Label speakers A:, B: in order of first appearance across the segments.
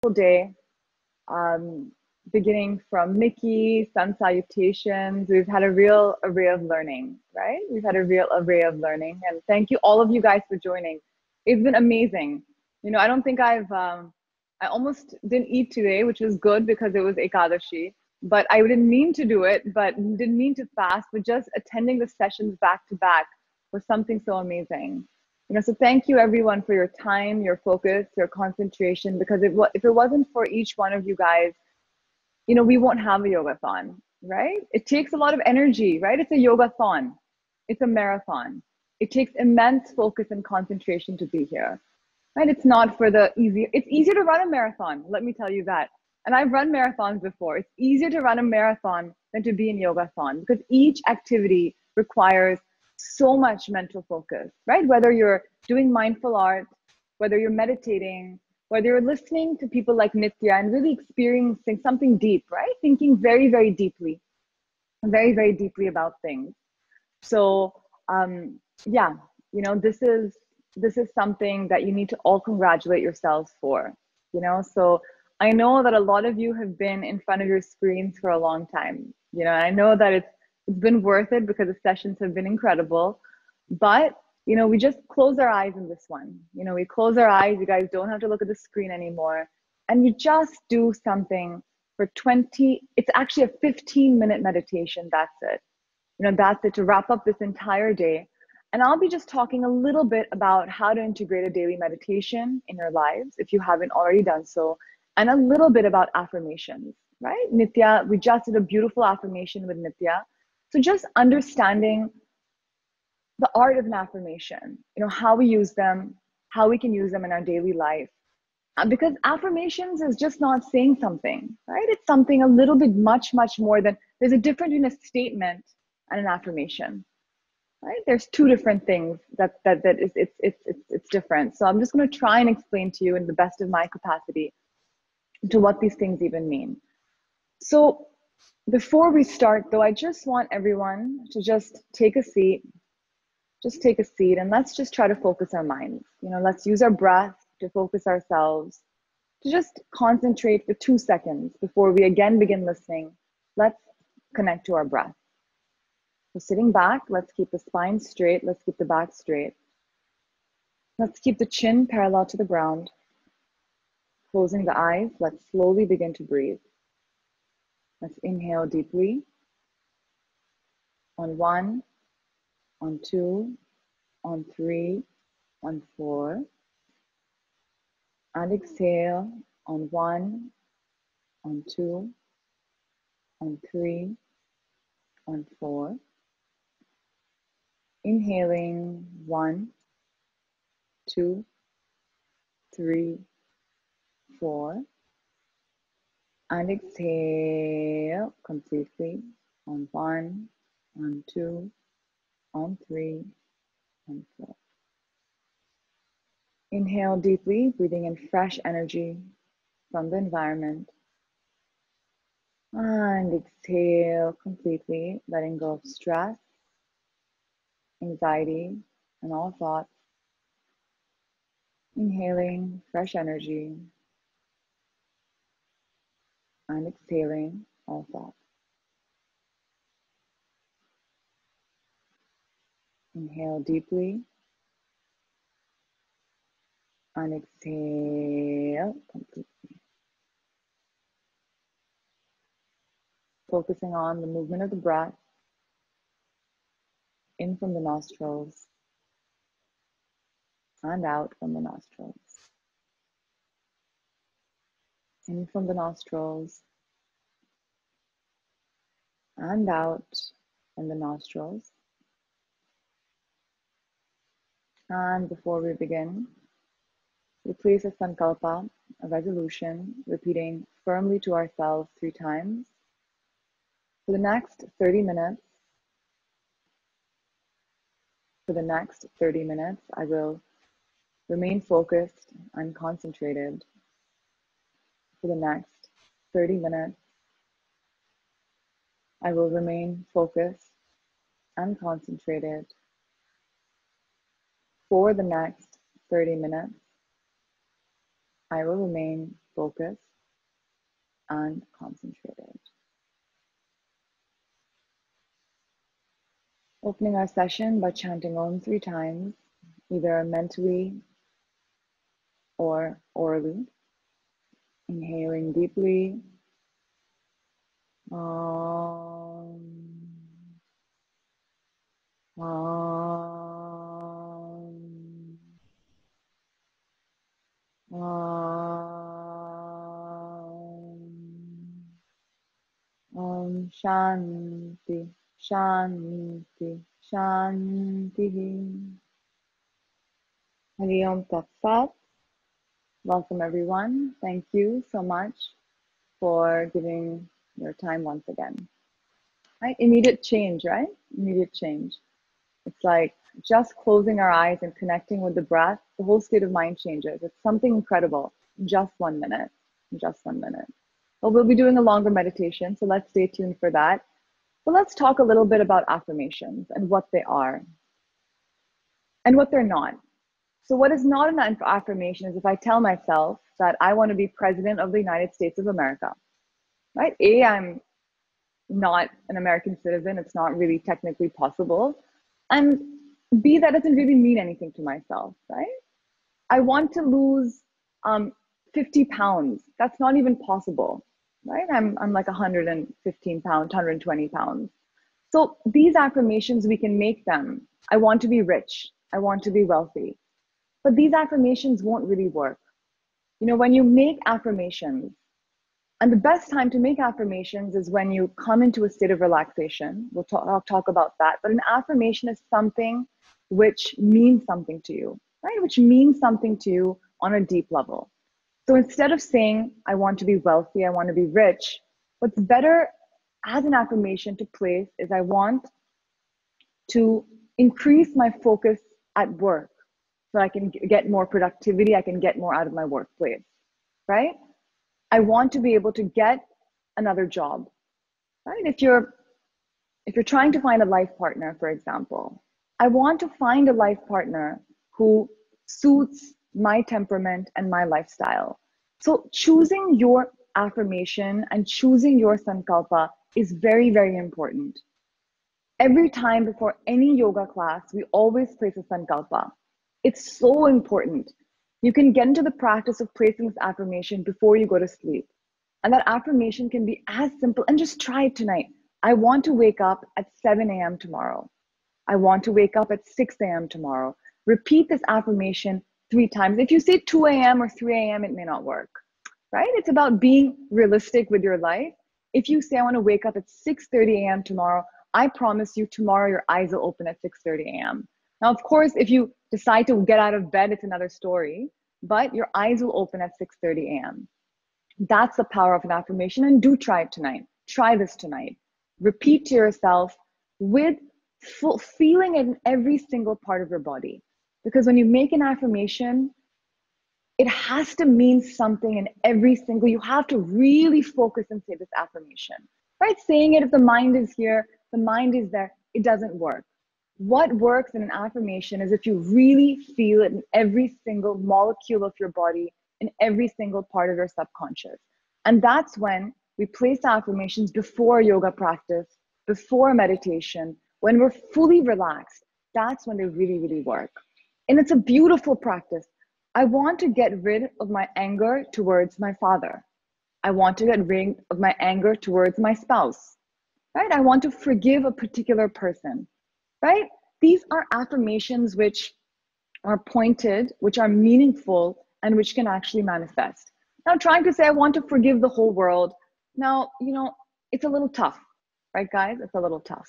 A: day, um, beginning from Mickey, sun salutations. We've had a real array of learning, right? We've had a real array of learning. And thank you, all of you guys, for joining. It's been amazing. I don't think I almost didn't eat today, which was good because it was Ekadashi. But I didn't mean to do it, but didn't mean to fast, but just attending the sessions back to back was something so amazing. So thank you everyone for your time, your focus, your concentration, because if it wasn't for each one of you guys, we won't have a yogathon, right? It takes a lot of energy, right? It's a yogathon. It's a marathon. It takes immense focus and concentration to be here, right? It's not for the easy. It's easier to run a marathon, let me tell you that. And I've run marathons before. It's easier to run a marathon than to be in yogathon because each activity requires so much mental focus, right? Whether you're doing mindful art, whether you're meditating, whether you're listening to people like Nitya and really experiencing something deep, right? Thinking very, very deeply, very, very deeply about things. So yeah, this is something that you need to all congratulate yourselves for, So I know that a lot of you have been in front of your screens for a long time. I know that it's been worth it because the sessions have been incredible, but we just close our eyes in this one. We close our eyes. You guys don't have to look at the screen anymore. And you just do something for 20, it's actually a 15-minute meditation. That's it. That's it to wrap up this entire day. And I'll be just talking a little bit about how to integrate a daily meditation in your lives if you haven't already done so, and a little bit about affirmations, right? Nitya, we just did a beautiful affirmation with Nitya. So just understanding the art of an affirmation, how we use them, how we can use them in our daily life. Because affirmations is just not saying something, right? It's something a little bit much, much more than, there's a difference in a statement and an affirmation, right? There's two different things it's different. So I'm just going to try and explain to you in the best of my capacity to what these things even mean. So before we start though, I just want everyone to just take a seat, and let's just try to focus our minds. Let's use our breath to focus ourselves, to just concentrate for 2 seconds before we again begin listening. Let's connect to our breath. So sitting back, let's keep the spine straight. Let's keep the back straight. Let's keep the chin parallel to the ground. Closing the eyes, let's slowly begin to breathe. Let's inhale deeply. On 1, on 2, on 3, on 4. And exhale on 1, on 2, on 3, on 4. Inhaling 1, 2, 3, 4. And exhale completely on 1, on 2, on 3, on 4. Inhale deeply, breathing in fresh energy from the environment. And exhale completely, letting go of stress, anxiety, and all thoughts. Inhaling fresh energy and exhaling all thoughts. Inhale deeply and exhale completely. Focusing on the movement of the breath in from the nostrils and out from the nostrils. In from the nostrils and out from the nostrils. And before we begin, we place a sankalpa, a resolution, repeating firmly to ourselves 3 times. For the next 30 minutes, I will remain focused and concentrated. For the next 30 minutes, I will remain focused and concentrated. For the next 30 minutes, I will remain focused and concentrated. Opening our session by chanting Om 3 times, either mentally or orally. Inhaling deeply. Om. Om. Om. Om Shanti, Shanti, Shanti. Hari Om Tat Sat. Welcome everyone. Thank you so much for giving your time once again. Right? Immediate change, right? Immediate change. It's like just closing our eyes and connecting with the breath, the whole state of mind changes. It's something incredible. Just 1 minute. Just 1 minute. Well, we'll be doing a longer meditation, so let's stay tuned for that. But let's talk a little bit about affirmations and what they are and what they're not. So what is not an affirmation is if I tell myself that I want to be president of the United States of America, right? A, I'm not an American citizen. It's not really technically possible. And B, that doesn't really mean anything to myself, right? I want to lose 50 pounds. That's not even possible, right? I'm like 115 pounds, 120 pounds. So these affirmations, we can make them. I want to be rich. I want to be wealthy. But these affirmations won't really work. You know, when you make affirmations, and the best time to make affirmations is when you come into a state of relaxation. I'll talk about that. But an affirmation is something which means something to you, right? Which means something to you on a deep level. So instead of saying, I want to be wealthy, I want to be rich, what's better as an affirmation to place is I want to increase my focus at work so I can get more productivity, I can get more out of my workplace, right? I want to be able to get another job, right? If you're trying to find a life partner, for example, I want to find a life partner who suits my temperament and my lifestyle. So choosing your affirmation and choosing your sankalpa is very, very important. Every time before any yoga class, we always place a sankalpa. It's so important. You can get into the practice of placing this affirmation before you go to sleep. And that affirmation can be as simple, and just try it tonight. I want to wake up at 7 a.m. tomorrow. I want to wake up at 6 a.m. tomorrow. Repeat this affirmation 3 times. If you say 2 a.m. or 3 a.m., it may not work, right? It's about being realistic with your life. If you say, I want to wake up at 6:30 a.m. tomorrow, I promise you tomorrow your eyes will open at 6:30 a.m. Now, of course, if you decide to get out of bed, it's another story, but your eyes will open at 6:30 a.m. That's the power of an affirmation, and do try it tonight. Try this tonight. Repeat to yourself with full feeling it in every single part of your body. Because when you make an affirmation, it has to mean something in every single, you have to really focus and say this affirmation, right? Saying it, if the mind is here, the mind is there, it doesn't work. What works in an affirmation is if you really feel it in every single molecule of your body, in every single part of your subconscious. And that's when we place affirmations before yoga practice, before meditation, when we're fully relaxed. That's when they really, really work. And it's a beautiful practice. I want to get rid of my anger towards my father. I want to get rid of my anger towards my spouse, right? I want to forgive a particular person, right? These are affirmations which are pointed, which are meaningful, and which can actually manifest. Now, trying to say, I want to forgive the whole world. Now, it's a little tough, right, guys? It's a little tough.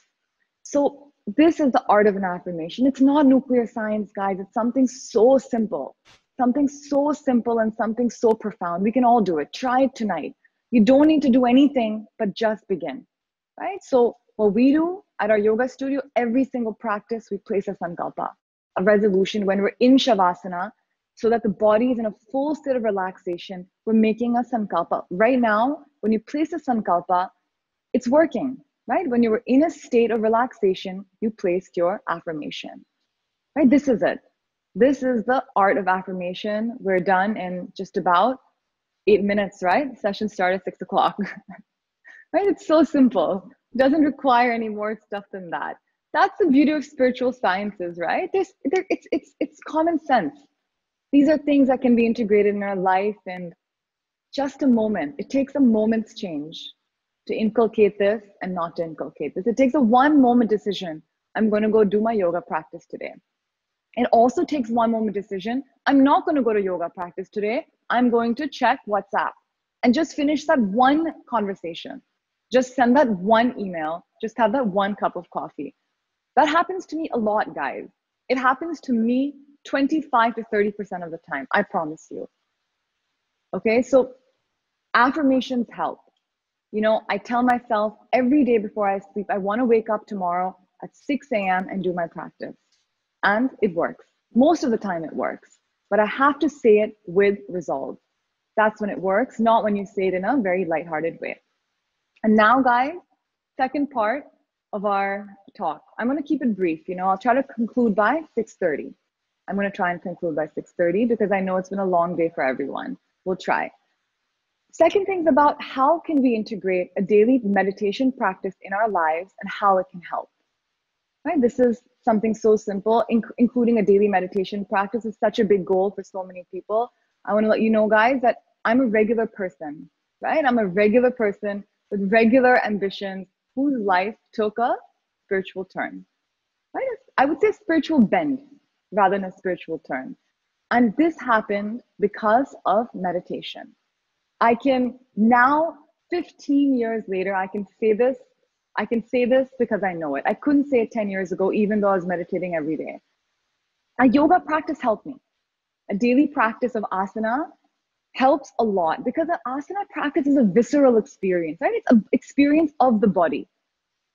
A: So this is the art of an affirmation. It's not nuclear science, guys. It's something so simple and something so profound. We can all do it. Try it tonight. You don't need to do anything, but just begin, right? So what we do at our yoga studio, every single practice, we place a sankalpa, a resolution when we're in Shavasana, so that the body is in a full state of relaxation. We're making a sankalpa. Right now, when you place a sankalpa, it's working, right? When you were in a state of relaxation, you placed your affirmation, right? This is it. This is the art of affirmation. We're done in just about 8 minutes, right? The session started at 6 o'clock, right? It's so simple. It doesn't require any more stuff than that. That's the beauty of spiritual sciences, right? It's common sense. These are things that can be integrated in our life in just a moment. It takes a moment's change to inculcate this and not to inculcate this. It takes a one moment decision. I'm going to go do my yoga practice today. It also takes one moment decision. I'm not going to go to yoga practice today. I'm going to check WhatsApp and just finish that one conversation. Just send that one email. Just have that one cup of coffee. That happens to me a lot, guys. It happens to me 25 to 30% of the time. I promise you. Okay, so affirmations help. You know, I tell myself every day before I sleep, I want to wake up tomorrow at 6 a.m. and do my practice. And it works. Most of the time it works. But I have to say it with resolve. That's when it works, not when you say it in a very lighthearted way. And now, guys, second part of our talk. I'm going to keep it brief. You know, I'll try to conclude by 6:30. I'm going to try and conclude by 6:30 because I know it's been a long day for everyone. We'll try. Second thing's about how can we integrate a daily meditation practice in our lives and how it can help. Right? This is something so simple, including a daily meditation practice is such a big goal for so many people. I want to let you know, guys, that I'm a regular person, right? I'm a regular person with regular ambitions whose life took a spiritual turn, right? I would say spiritual bend rather than a spiritual turn. And this happened because of meditation. I can now, 15 years later, I can say this because I know it. I couldn't say it 10 years ago, even though I was meditating every day. A yoga practice helped me. A daily practice of asana helps a lot because an asana practice is a visceral experience, right? It's an experience of the body.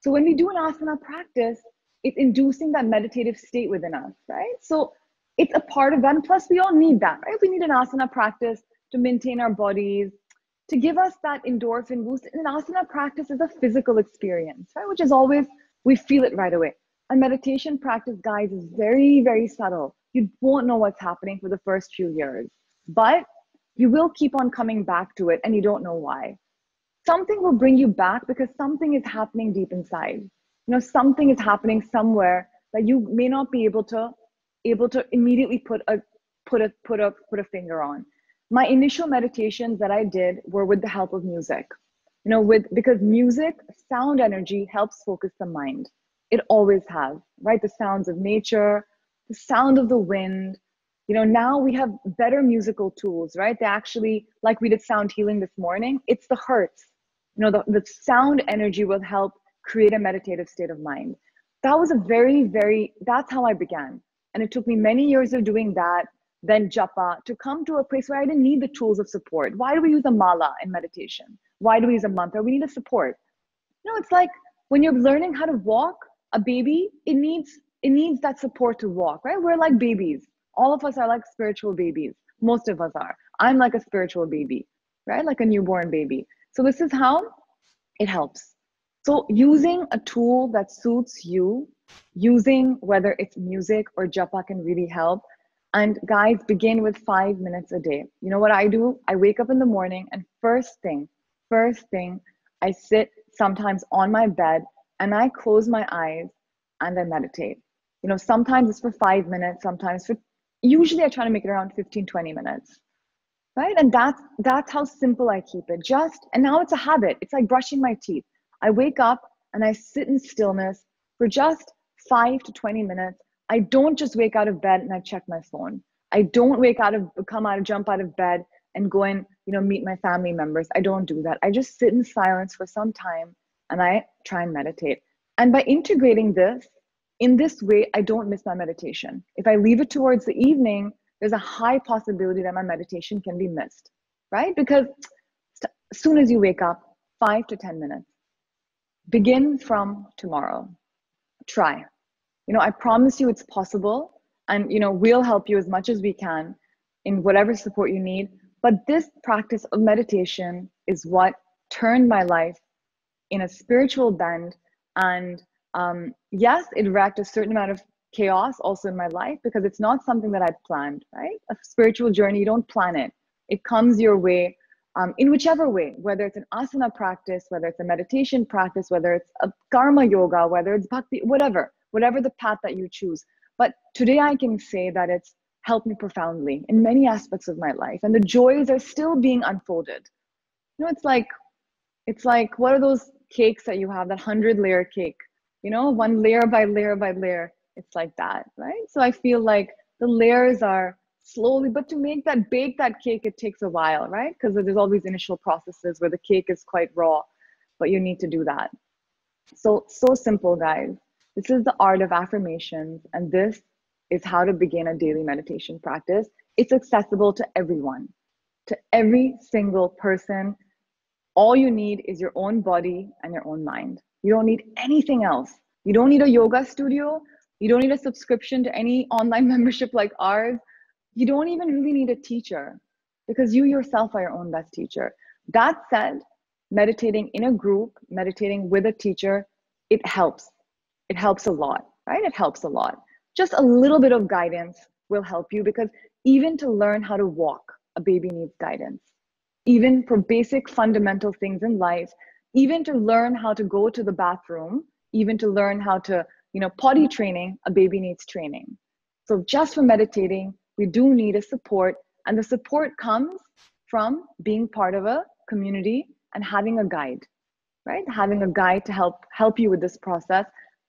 A: So when we do an asana practice, it's inducing that meditative state within us, right? So it's a part of that. And plus, we all need that, right? We need an asana practice to maintain our bodies, to give us that endorphin boost. An asana practice is a physical experience, right? Which is always, we feel it right away. A meditation practice, guys, is very, very subtle. You won't know what's happening for the first few years, but you will keep on coming back to it and you don't know why. Something will bring you back because something is happening deep inside. You know, something is happening somewhere that you may not be able to immediately put a finger on. My initial meditations that I did were with the help of music. You know, because music, sound energy helps focus the mind. It always has, right? The sounds of nature, the sound of the wind. You know, now we have better musical tools, right? They actually, like we did sound healing this morning, it's the hertz. You know, the sound energy will help create a meditative state of mind. That was that's how I began. And it took me many years of doing that, then japa, to come to a place where I didn't need the tools of support. Why do we use a mala in meditation? Why do we use a mantra? We need a support. You know, it's like when you're learning how to walk, a baby, it needs that support to walk, right? We're like babies. All of us are like spiritual babies. Most of us are. I'm like a spiritual baby, right? Like a newborn baby. So this is how it helps. So using a tool that suits you, using whether it's music or japa can really help. And guys, begin with 5 minutes a day. You know what I do? I wake up in the morning and first thing, I sit sometimes on my bed and I close my eyes and I meditate. You know, sometimes it's for 5 minutes, usually I try to make it around 15, 20 minutes. Right? And that's how simple I keep it. And now it's a habit. It's like brushing my teeth. I wake up and I sit in stillness for just 5 to 20 minutes. I don't just wake out of bed and I check my phone. I don't jump out of bed and go and, you know, meet my family members. I don't do that. I just sit in silence for some time and I try and meditate. And by integrating this, in this way, I don't miss my meditation. If I leave it towards the evening, there's a high possibility that my meditation can be missed, right? Because as soon as you wake up, 5 to 10 minutes, begin from tomorrow. Try. You know, I promise you it's possible. And, you know, we'll help you as much as we can in whatever support you need. But this practice of meditation is what turned my life in a spiritual bend. And yes, it wreaked a certain amount of chaos also in my life because it's not something that I'd planned, right? A spiritual journey, you don't plan it. It comes your way in whichever way, whether it's an asana practice, whether it's a meditation practice, whether it's a karma yoga, whether it's bhakti, whatever the path that you choose. But today I can say that it's helped me profoundly in many aspects of my life. And the joys are still being unfolded. You know, it's like what are those cakes that you have, that 100-layer cake, you know, one layer by layer by layer. It's like that, right? So I feel like the layers are slowly, but to bake that cake, it takes a while, right? Because there's all these initial processes where the cake is quite raw, but you need to do that. So simple, guys. This is the art of affirmations, and this is how to begin a daily meditation practice. It's accessible to everyone, to every single person. All you need is your own body and your own mind. You don't need anything else. You don't need a yoga studio. You don't need a subscription to any online membership like ours. You don't even really need a teacher because you yourself are your own best teacher. That said, meditating in a group, meditating with a teacher, it helps. It helps a lot, right? It helps a lot. Just a little bit of guidance will help you because even to learn how to walk, a baby needs guidance. Even for basic fundamental things in life, even to learn how to go to the bathroom, even to learn how to, potty training, a baby needs training. So just for meditating, we do need a support, and the support comes from being part of a community and having a guide, right? Having a guide to help you with this process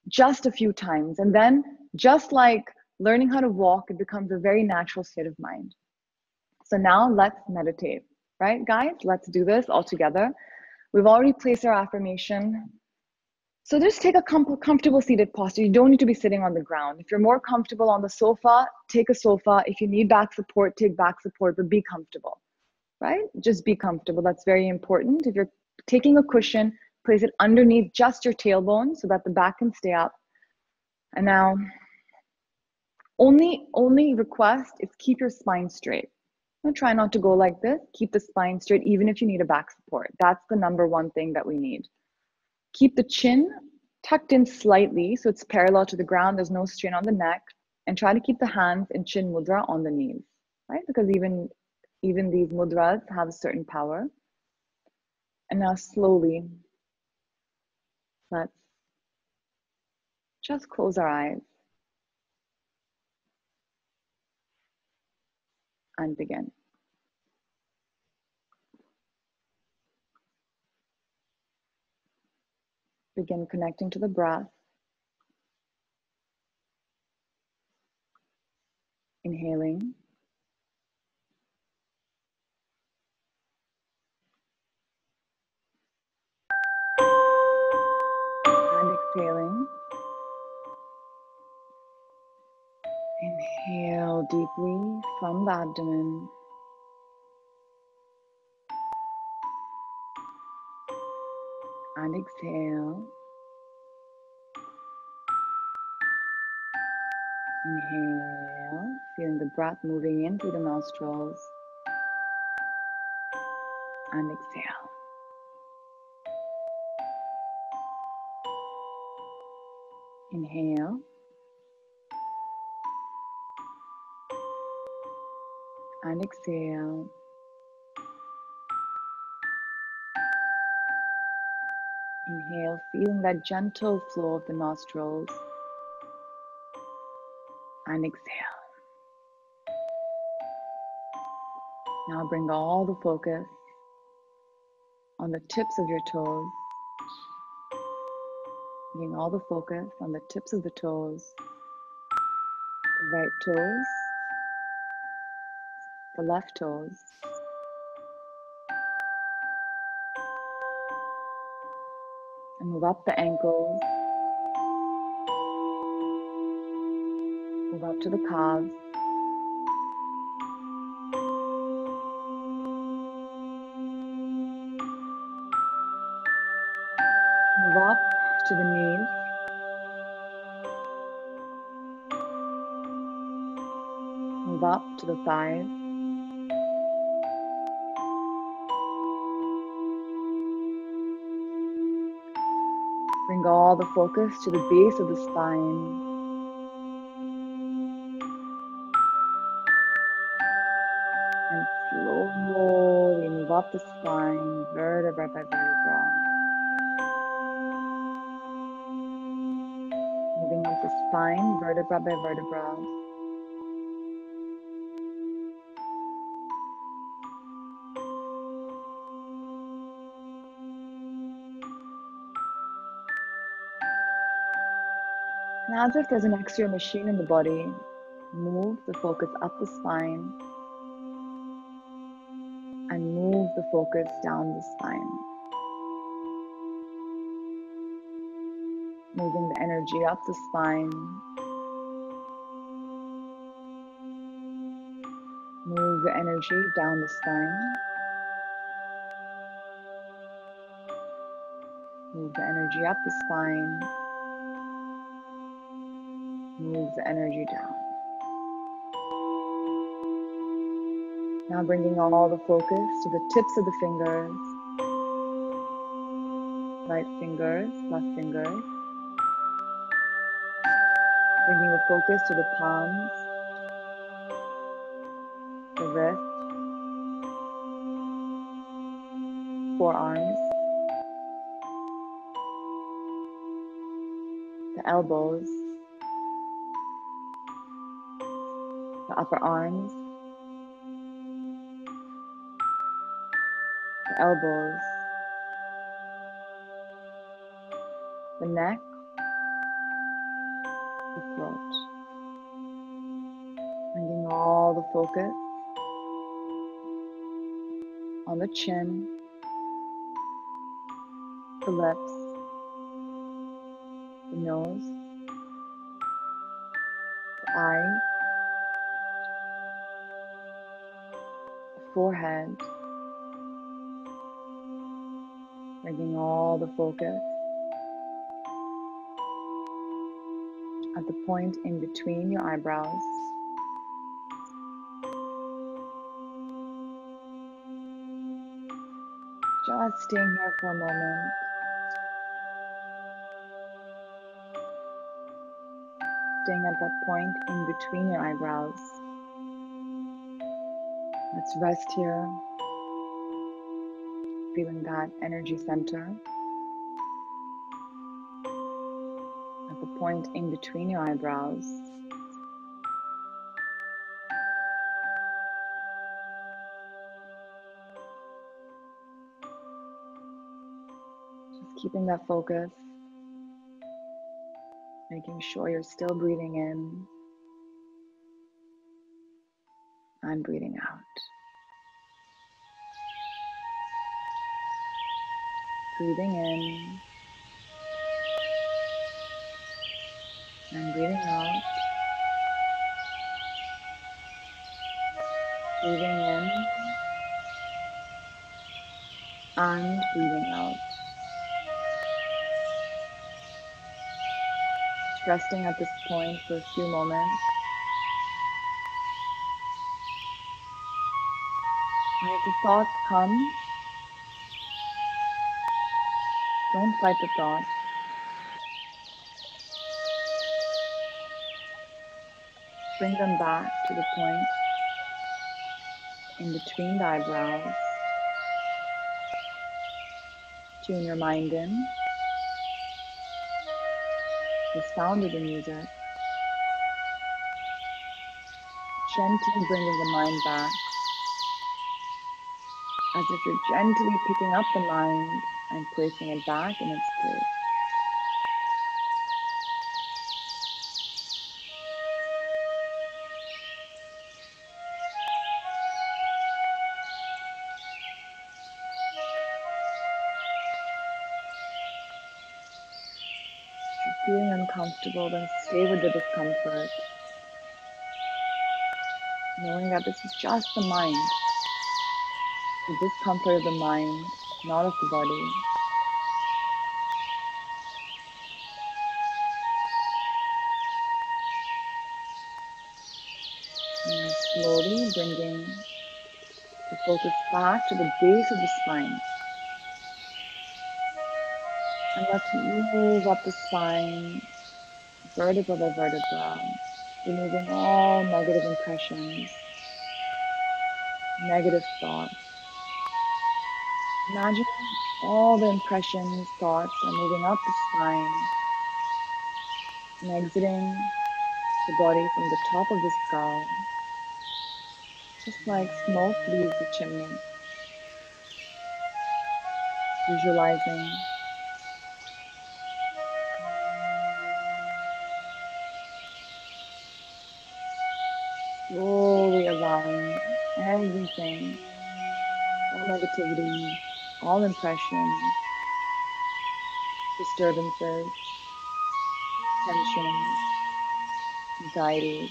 A: just a few times. And then just like learning how to walk, it becomes a very natural state of mind. So now let's meditate, right, guys? Let's do this all together. We've already placed our affirmation. So just take a comfortable seated posture. You don't need to be sitting on the ground. If you're more comfortable on the sofa, take a sofa. If you need back support, take back support, but be comfortable, right? Just be comfortable. That's very important. If you're taking a cushion, place it underneath just your tailbone so that the back can stay up. And now, only request is keep your spine straight. Try not to go like this. Keep the spine straight, even if you need a back support. That's the number one thing that we need. Keep the chin tucked in slightly so it's parallel to the ground. There's no strain on the neck. And try to keep the hands in chin mudra on the knees, right? Because even these mudras have a certain power. And now slowly, let's just close our eyes and begin. Begin connecting to the breath. Inhaling. And exhaling. Inhale deeply from the abdomen. And exhale. Inhale, feeling the breath moving in through the nostrils. And exhale. Inhale. And exhale. Inhale, feeling that gentle flow of the nostrils. And exhale. Now bring all the focus on the tips of your toes. Bring all the focus on the tips of the toes. The right toes. The left toes. And move up the ankles. Move up to the calves. Move up to the knees. Move up to the thighs. Bring all the focus to the base of the spine. And slowly move up the spine, vertebra by vertebra. Moving up the spine, vertebra by vertebra. And as if there's an extra machine in the body, move the focus up the spine and move the focus down the spine. Moving the energy up the spine. Move the energy down the spine. Move the energy up the spine. Move the energy down. Now bringing all the focus to the tips of the fingers. Right fingers, left fingers. Bringing the focus to the palms, the wrist, forearms, the elbows, the upper arms, the elbows, the neck, the throat. Bringing all the focus on the chin, the lips, the nose, the eyes, the forehead. Bringing all the focus at the point in between your eyebrows. Just staying here for a moment. Staying at that point in between your eyebrows. Let's rest here. Feeling that energy center. At the point in between your eyebrows. Just keeping that focus. Making sure you're still breathing in and breathing out. Breathing in and breathing out. Breathing in and breathing out. Just resting at this point for a few moments. And if the thoughts come, don't fight the thought. Bring them back to the point in between the eyebrows. Tune your mind in. The sound of the music. Gently bringing the mind back. As if you're gently picking up the mind and placing it back in its place. If you're feeling uncomfortable, then stay with the discomfort. Knowing that this is just the mind. The discomfort of the mind, not of the body. And slowly bringing the focus back to the base of the spine. And let's move up the spine, vertebra by vertebra, removing all negative impressions. negative thoughts. Imagine all the impressions, thoughts are moving up the spine and exiting the body from the top of the skull, just like smoke leaves the chimney. Visualizing slowly allowing everything, all negativity, all impressions, disturbances, tensions, anxiety,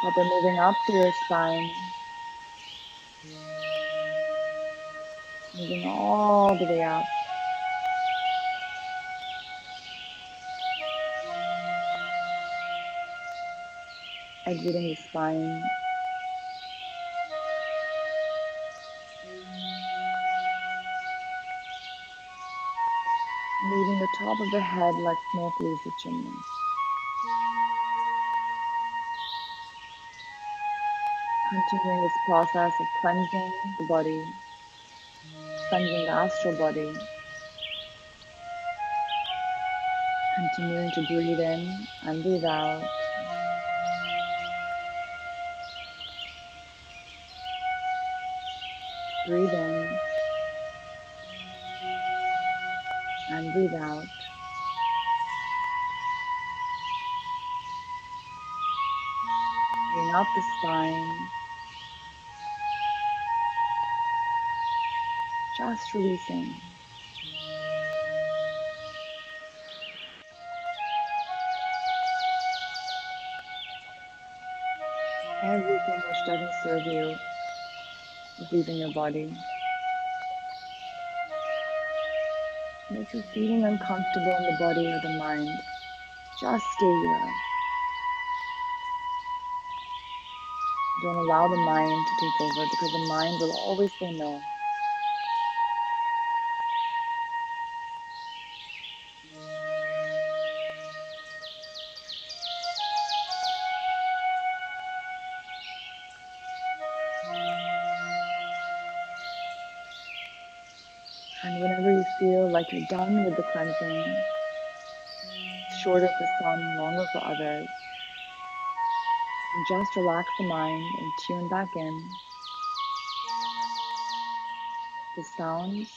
A: that they're moving up through your spine, moving all the way up, exiting the spine, leaving the top of the head like smoke leaves the chimney. Continuing this process of cleansing the body, cleansing the astral body, continuing to breathe in and breathe out. Breathe in and breathe out. Bring up the spine, just releasing. Everything which doesn't serve you is leaving your body. And if you're feeling uncomfortable in the body or the mind, just stay here. Don't allow the mind to take over, because the mind will always say no. And whenever you feel like you're done with the cleansing, shorter for some, longer for others, and just relax the mind and tune back in. The sounds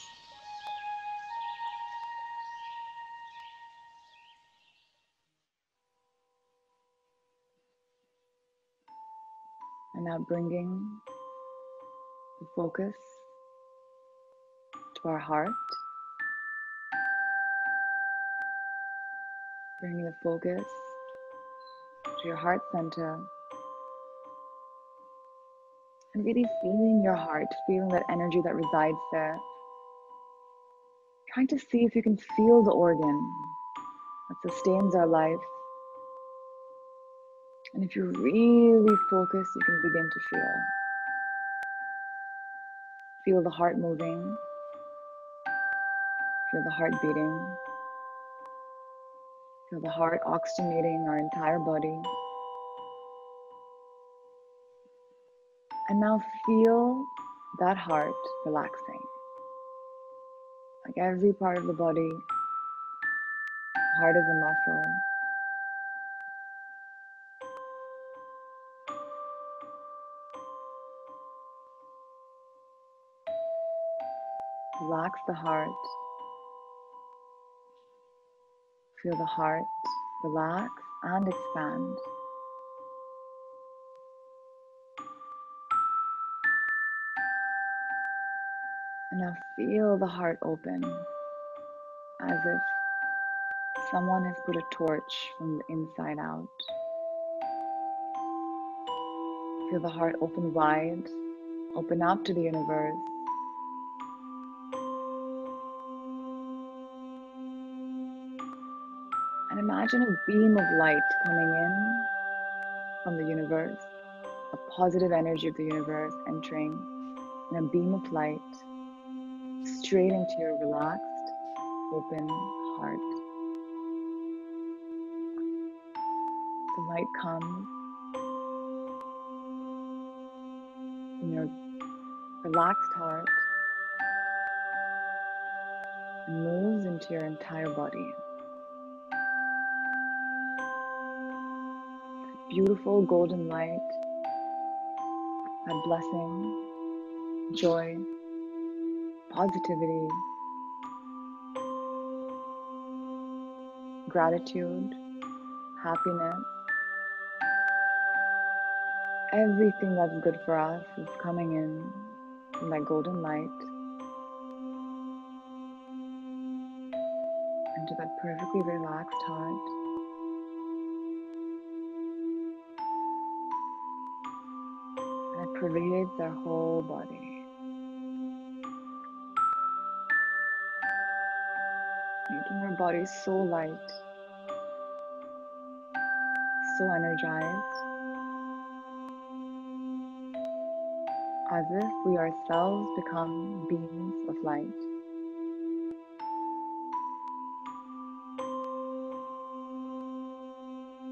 A: are now bringing the focus to our heart, bringing the focus to your heart center, and really feeling your heart, feeling that energy that resides there. Trying to see if you can feel the organ that sustains our life. And if you really focus, you can begin to feel. Feel the heart moving, feel the heart beating, feel the heart oxygenating our entire body. And now feel that heart relaxing. Like every part of the body, heart is a muscle. Relax the heart. Feel the heart relax and expand. And now feel the heart open, as if someone has put a torch from the inside out. Feel the heart open wide, open up to the universe. And imagine a beam of light coming in from the universe, a positive energy of the universe entering in a beam of light straight into your relaxed, open heart. The light comes And your relaxed heart moves into your entire body. Beautiful golden light, that blessing, joy, positivity, gratitude, happiness, everything that's good for us is coming in from that golden light into that perfectly relaxed heart. And it pervades our whole body. Making our body so light, so energized, as if we ourselves become beams of light.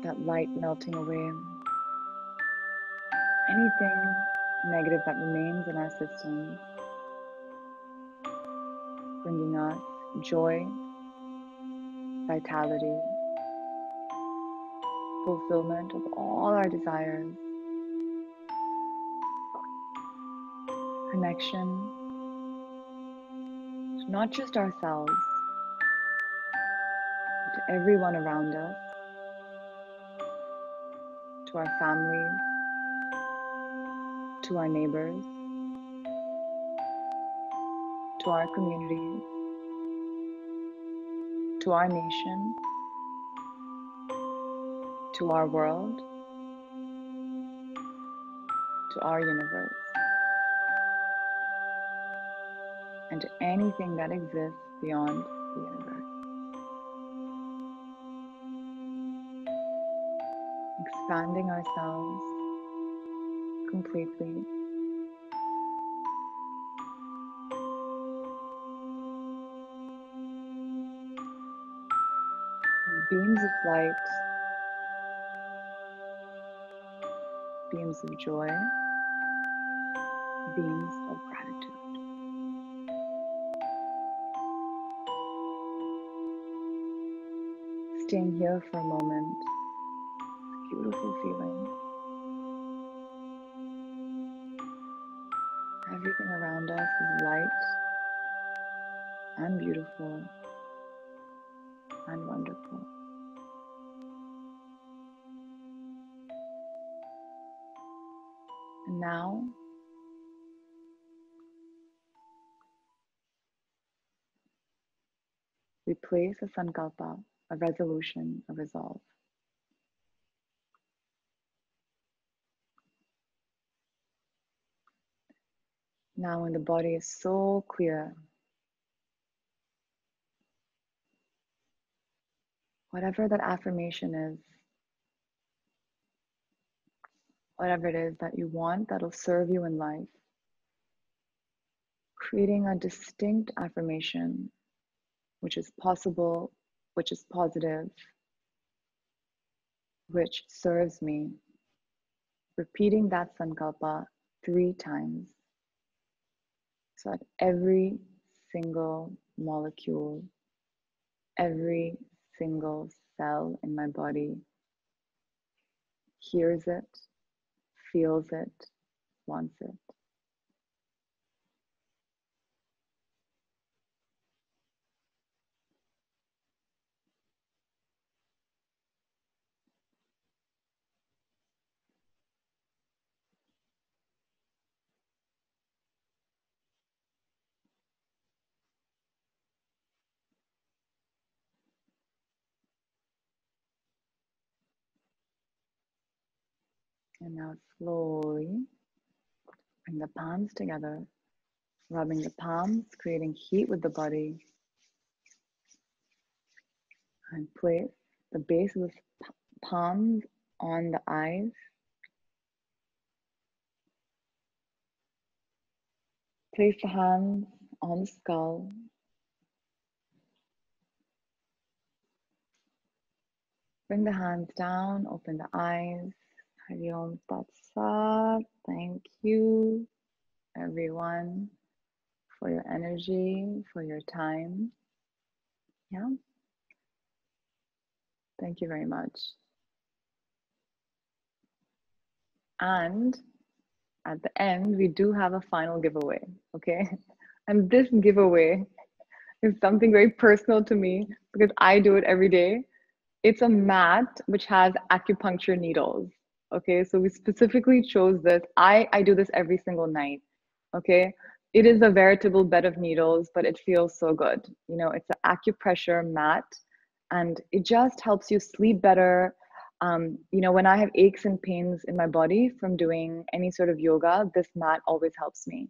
A: That light melting away anything negative that remains in our systems, bringing us joy, vitality, fulfillment of all our desires, connection to not just ourselves, but to everyone around us, to our families, to our neighbors, to our communities, to our nation, to our world, to our universe, and to anything that exists beyond the universe. Expanding ourselves completely. Beams of light, beams of joy, beams of gratitude. Staying here for a moment, beautiful feeling. Everything around us is light and beautiful and wonderful. And now, we place a sankalpa, a resolution, a resolve. Now, when the body is so clear, whatever that affirmation is, whatever it is that you want that'll serve you in life, creating a distinct affirmation which is possible, which is positive, which serves me. Repeating that sankalpa 3 times so that every single molecule, every single cell in my body hears it, feels it, wants it. And now slowly bring the palms together, rubbing the palms, creating heat with the body, and place the base of the palms on the eyes. Place the hands on the skull. Bring the hands down, open the eyes. Hari Om Tat Sat. Thank you. for your energy, for your time. Yeah. Thank you very much. And at the end, we do have a final giveaway. Okay. And this giveaway is something very personal to me because I do it every day. It's a mat which has acupuncture needles. Okay, so we specifically chose this. I do this every single night. Okay, it is a veritable bed of needles, but it feels so good. You know, it's an acupressure mat, and it just helps you sleep better. You know, when I have aches and pains in my body from doing any sort of yoga, this mat always helps me.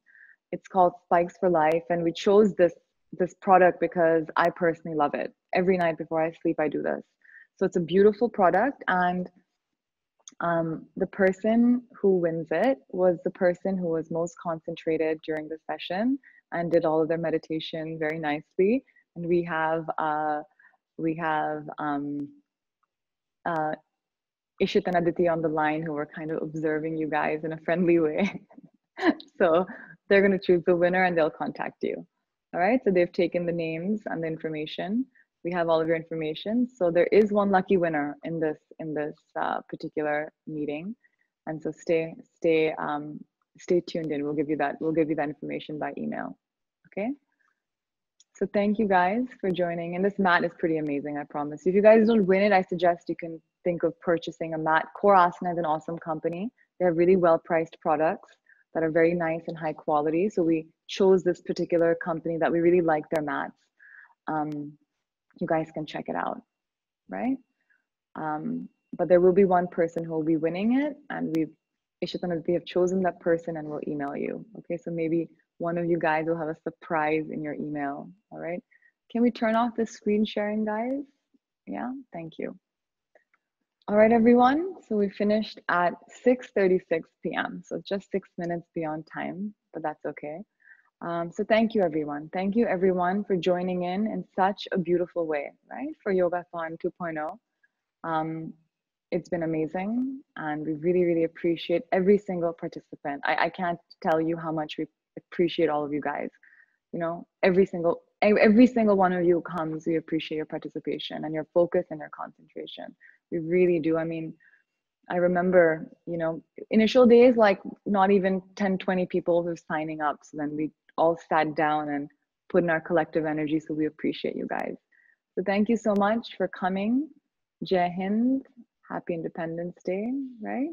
A: It's called Spikes for Life, and we chose this product because I personally love it. Every night before I sleep, I do this. So it's a beautiful product, and the person who wins it was the person who was most concentrated during the session and did all of their meditation very nicely. And we have Ishit and Aditi on the line who were kind of observing you guys in a friendly way. So they're going to choose the winner and they'll contact you. All right. So they've taken the names and the information. We have all of your information. So there is one lucky winner in this particular meeting, and so stay tuned in. We'll give you that. We'll give you that information by email. Okay. So thank you guys for joining. And this mat is pretty amazing, I promise. If you guys don't win it, I suggest you can think of purchasing a mat. Core Asana is an awesome company. They have really well-priced products that are very nice and high quality. So we chose this particular company that we really like their mats. You guys can check it out, right? But there will be one person who will be winning it, and we have chosen that person and we'll email you. Okay, so maybe one of you guys will have a surprise in your email. All right. Can we turn off the screen sharing, guys? Yeah, thank you. All right, everyone. So we finished at 6:36 p.m. So just 6 minutes beyond time, but that's okay. So thank you, everyone. Thank you, everyone, for joining in such a beautiful way, right? For Yogathon 2.0. It's been amazing, and we really, really appreciate every single participant. I can't tell you how much we appreciate all of you guys. You know, every single one of you who comes, we appreciate your participation and your focus and your concentration. We really do. I mean, I remember, you know, initial days, like not even 10, 20 people were signing up. So then we all sat down and put in our collective energy. So we appreciate you guys. So thank you so much for coming. Jai Hind. Happy Independence Day, right?